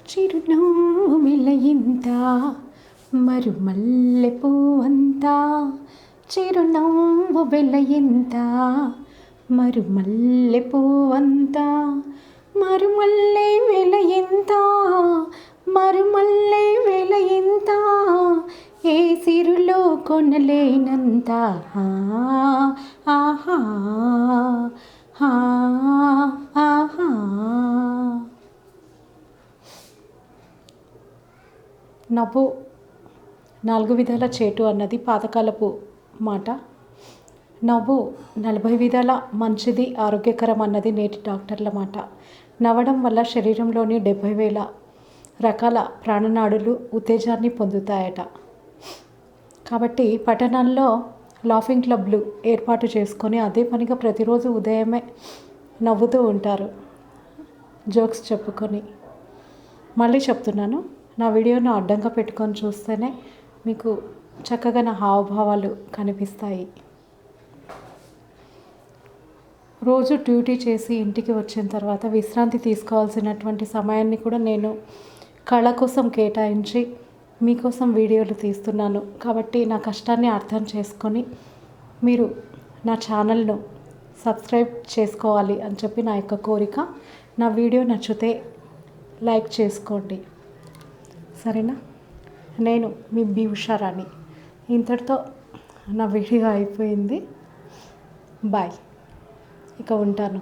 చిరునవ్వు వెలయింత మరుమల్లె పువ్వంత చిరునవ్వు వెలయింత మరుమల్లె పువ్వంత మరుమల్లె వెలయింత మరుమల్లె వెలయింత ఏ సిరులో కొనలేనంత ఆహా ఆహా. నవ్వు నాలుగు విధాల చేటు అన్నది పాతకాలపు మాట. నవ్వు 40 విధాల మంచిది, ఆరోగ్యకరం అన్నది నేటి డాక్టర్ల మాట. నవ్వడం వల్ల శరీరంలోని 70,000 రకాల ప్రాణనాడులు ఉత్తేజాన్ని పొందుతాయట. కాబట్టి పట్టణాల్లో లాఫింగ్ క్లబ్లు ఏర్పాటు చేసుకొని అదే పనిగా ప్రతిరోజు ఉదయమే నవ్వుతూ ఉంటారు, జోక్స్ చెప్పుకొని. మళ్ళీ చెప్తున్నాను, నా వీడియోను అడ్డంగా పెట్టుకొని చూస్తేనే మీకు చక్కగా నా హావభావాలు కనిపిస్తాయి. రోజు డ్యూటీ చేసి ఇంటికి వచ్చిన తర్వాత విశ్రాంతి తీసుకోవాల్సినటువంటి సమయాన్ని కూడా నేను కళ కోసం కేటాయించి మీకోసం వీడియోలు తీస్తున్నాను. కాబట్టి నా కష్టాన్ని అర్థం చేసుకొని మీరు నా ఛానల్ను సబ్స్క్రైబ్ చేసుకోవాలి అని చెప్పి నా యొక్క కోరిక. నా వీడియో నచ్చితే లైక్ చేసుకోండి, సరేనా? నేను మీ బి ఉషారాణి. ఇంతటితో నా వీడియో అయిపోయింది. బాయ్, ఇక ఉంటాను.